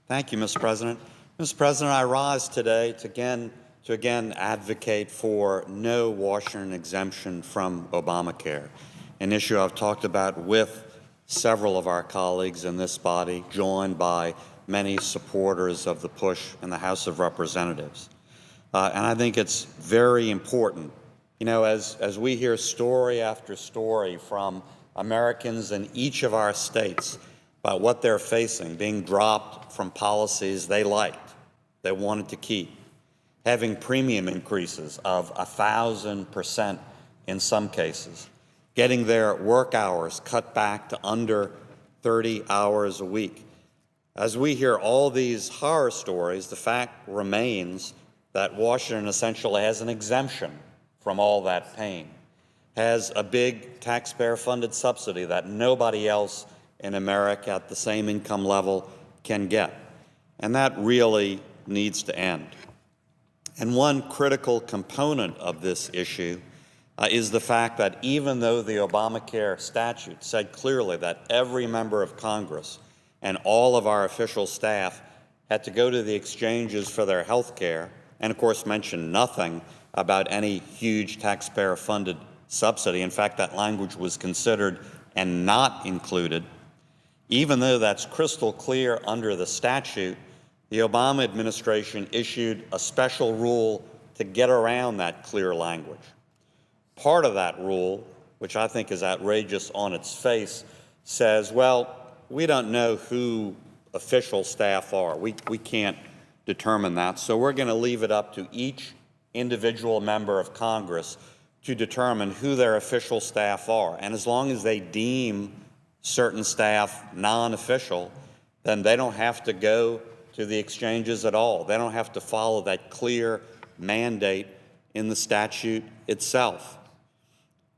Thank you, Mr. President. Mr. President, I rise today to again advocate for no Washington exemption from Obamacare, an issue I've talked about with several of our colleagues in this body, joined by many supporters of the push in the House of Representatives. And I think it's very important, as we hear story after story from Americans in each of our states about what they're facing, being dropped from policies they liked, they wanted to keep, having premium increases of 1,000% in some cases, getting their work hours cut back to under 30 hours a week. As we hear all these horror stories, the fact remains that Washington essentially has an exemption from all that pain, has a big taxpayer-funded subsidy that nobody else in America at the same income level can get. And that really needs to end. And one critical component of this issue is the fact that even though the Obamacare statute said clearly that every member of Congress and all of our official staff had to go to the exchanges for their health care, and of course mentioned nothing about any huge taxpayer-funded subsidy. In fact, that language was considered and not included. Even though that's crystal clear under the statute, the Obama administration issued a special rule to get around that clear language. Part of that rule, which I think is outrageous on its face, says, well, we don't know who official staff are. We can't determine that, so we're going to leave it up to each individual member of Congress to determine who their official staff are. And as long as they deem certain staff non-official, then they don't have to go to the exchanges at all. They don't have to follow that clear mandate in the statute itself.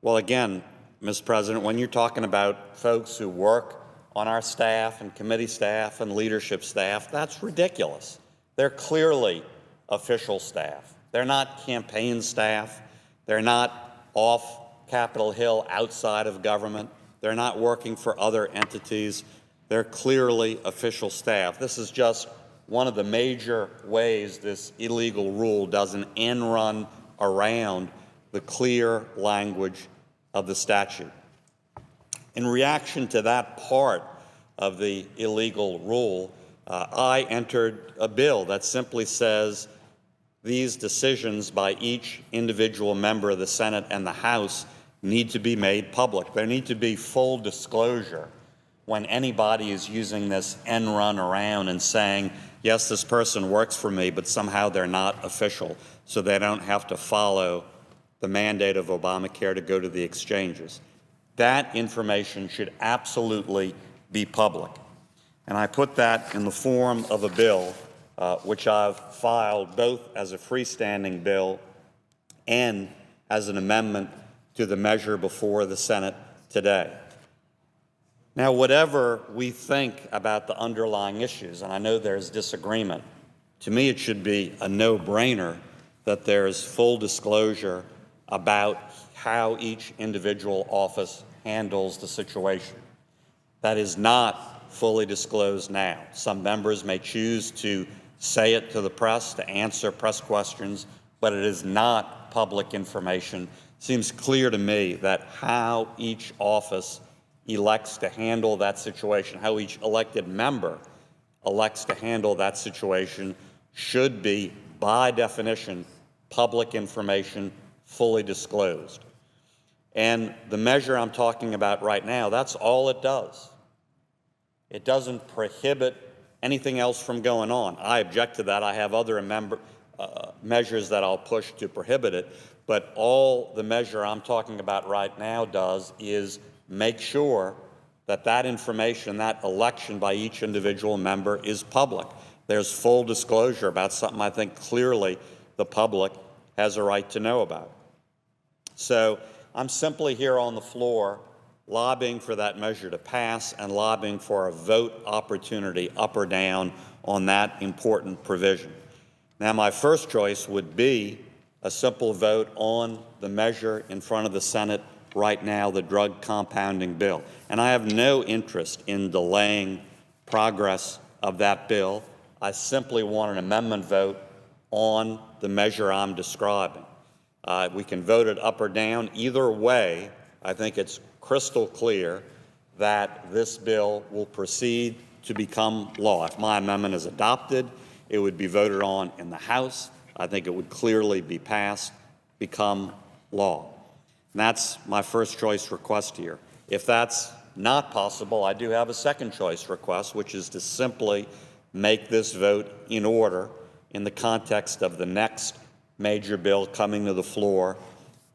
Well, again, Mr. President, when you're talking about folks who work on our staff and committee staff and leadership staff, that's ridiculous. They're clearly official staff. They're not campaign staff. They're not off Capitol Hill outside of government. They're not working for other entities. They're clearly official staff. This is just one of the major ways this illegal rule does an end run around the clear language of the statute. In reaction to that part of the illegal rule, I entered a bill that simply says these decisions by each individual member of the Senate and the House need to be made public. There need to be full disclosure when anybody is using this end run around and saying, yes, this person works for me, but somehow they're not official, so they don't have to follow the mandate of Obamacare to go to the exchanges. That information should absolutely be public. And I put that in the form of a bill, which I've filed both as a freestanding bill and as an amendment to the measure before the Senate today. Now, whatever we think about the underlying issues, and I know there's disagreement, to me it should be a no-brainer that there's full disclosure about how each individual office handles the situation. That is not fully disclosed now. Some members may choose to say it to the press, to answer press questions, but it is not public information. It seems clear to me that how each office elects to handle that situation, how each elected member elects to handle that situation should be, by definition, public information, fully disclosed. And the measure I'm talking about right now, that's all it does. It doesn't prohibit anything else from going on. I object to that. I have other measures that I'll push to prohibit it. But all the measure I'm talking about right now does is make sure that that information, that election by each individual member is public. There's full disclosure about something I think clearly the public has a right to know about. So I'm simply here on the floor lobbying for that measure to pass and lobbying for a vote opportunity up or down on that important provision. Now, my first choice would be a simple vote on the measure in front of the Senate right now, the drug compounding bill. And I have no interest in delaying progress of that bill. I simply want an amendment vote on the measure I'm describing. We can vote it up or down. Either way, I think it's crystal clear that this bill will proceed to become law. If my amendment is adopted, it would be voted on in the House. I think it would clearly be passed, become law. And that's my first choice request here. If that's not possible, I do have a second choice request, which is to simply make this vote in order in the context of the next major bill coming to the floor,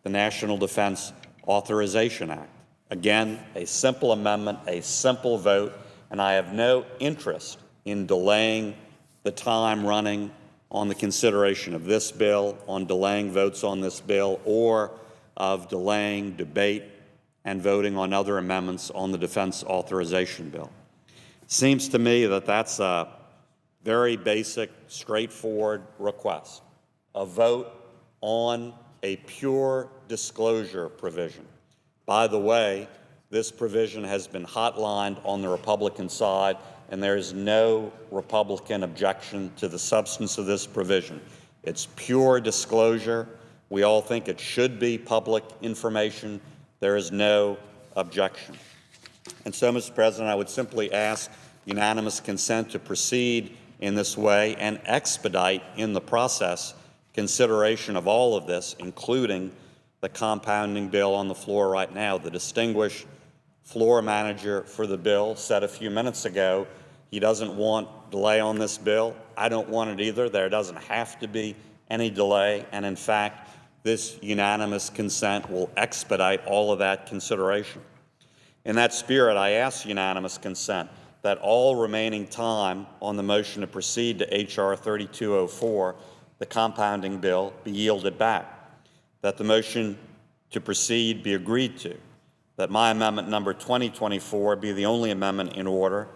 the National Defense Authorization Act. Again, a simple amendment, a simple vote, and I have no interest in delaying the time running on the consideration of this bill, on delaying votes on this bill, or of delaying debate and voting on other amendments on the defense authorization bill. Seems to me that that's a very basic, straightforward request, a vote on a pure disclosure provision. By the way, this provision has been hotlined on the Republican side, and there is no Republican objection to the substance of this provision. It's pure disclosure. We all think it should be public information. There is no objection. And so, Mr. President, I would simply ask unanimous consent to proceed in this way and expedite in the process consideration of all of this, including the compounding bill on the floor right now. The distinguished floor manager for the bill said a few minutes ago he doesn't want delay on this bill. I don't want it either. There doesn't have to be any delay, and in fact, this unanimous consent will expedite all of that consideration. In that spirit, I ask unanimous consent that all remaining time on the motion to proceed to H.R. 3204, the compounding bill, be yielded back, that the motion to proceed be agreed to, that my amendment number 2024 be the only amendment in order,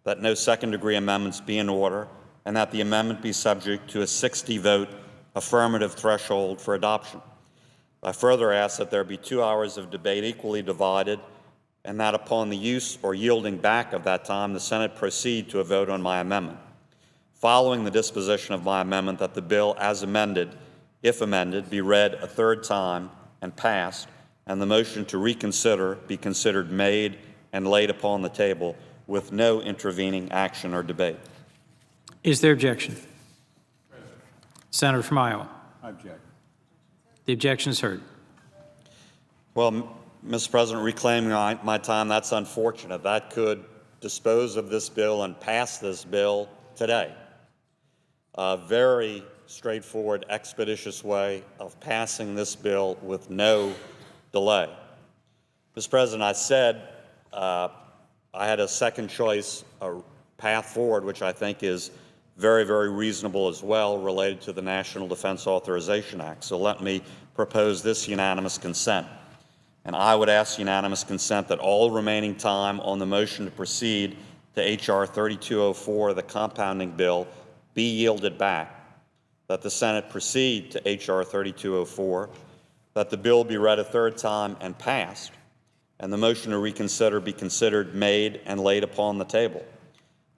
that no second-degree amendments be in order, and that the amendment be subject to a 60-vote affirmative threshold for adoption. I further ask that there be 2 hours of debate equally divided, and that upon the use or yielding back of that time, the Senate proceed to a vote on my amendment. Following the disposition of my amendment, that the bill as amended, if amended, be read a third time and passed, and the motion to reconsider be considered made and laid upon the table with no intervening action or debate. Is there objection? Senator from Iowa. I object. The objection is heard. Well, Mr. President, reclaiming my time, that's unfortunate. That could dispose of this bill and pass this bill today. A very straightforward, expeditious way of passing this bill with no delay. Mr. President, I said I had a second choice, a path forward, which I think is very, very reasonable as well, related to the National Defense Authorization Act. So let me propose this unanimous consent. And I would ask unanimous consent that all remaining time on the motion to proceed to H.R. 3204, the compounding bill, be yielded back, that the Senate proceed to H.R. 3204, that the bill be read a third time and passed, and the motion to reconsider be considered made and laid upon the table.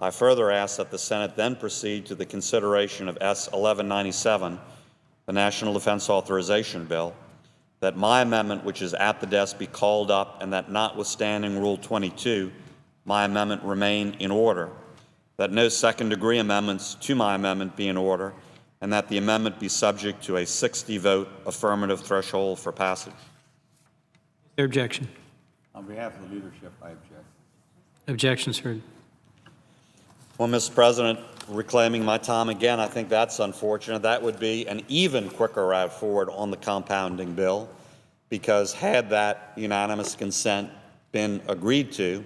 I further ask that the Senate then proceed to the consideration of S. 1197, the National Defense Authorization Bill, that my amendment, which is at the desk, be called up, and that notwithstanding Rule 22, my amendment remain in order, that no second-degree amendments to my amendment be in order, and that the amendment be subject to a 60-vote affirmative threshold for passage. Is there objection? On behalf of the leadership, I object. Objection is heard. Well, Mr. President, reclaiming my time again, I think that's unfortunate. That would be an even quicker route forward on the compounding bill, because had that unanimous consent been agreed to,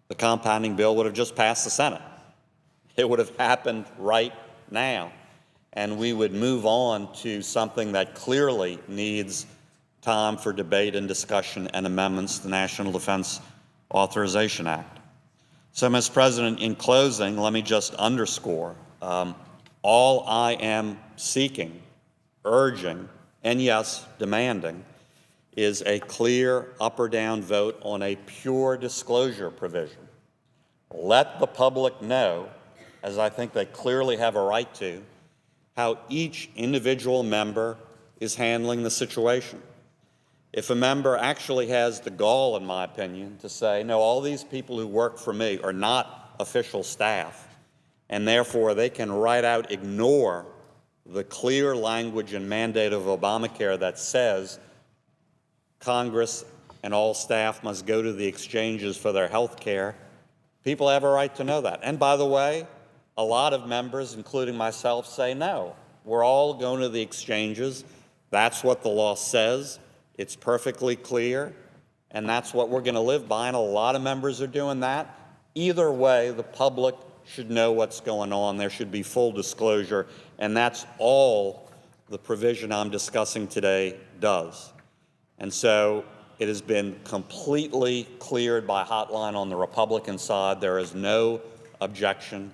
the compounding bill would have just passed the Senate. It would have happened right now, and we would move on to something that clearly needs time for debate and discussion and amendments, the National Defense Authorization Act. So, Mr. President, in closing, let me just underscore, all I am seeking, urging, and yes, demanding, is a clear up or down vote on a pure disclosure provision. Let the public know as I think they clearly have a right to, how each individual member is handling the situation. If a member actually has the gall, in my opinion, to say, no, all these people who work for me are not official staff, and therefore they can right out ignore the clear language and mandate of Obamacare that says Congress and all staff must go to the exchanges for their health care, people have a right to know that. And by the way, a lot of members, including myself, say no. We're all going to the exchanges. That's what the law says. It's perfectly clear, and that's what we're going to live by, and a lot of members are doing that. Either way, the public should know what's going on. There should be full disclosure, and that's all the provision I'm discussing today does. And so it has been completely cleared by hotline on the Republican side. There is no objection.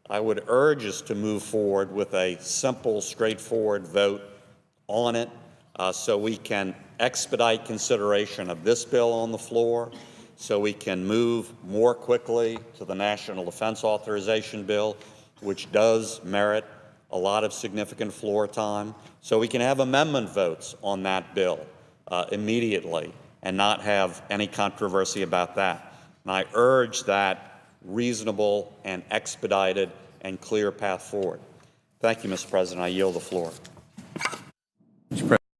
I would urge us to move forward with a simple, straightforward vote on it so we can expedite consideration of this bill on the floor, so we can move more quickly to the National Defense Authorization Bill, which does merit a lot of significant floor time, so we can have amendment votes on that bill immediately and not have any controversy about that. And I urge that reasonable and expedited and clear path forward. Thank you, Mr. President. I yield the floor.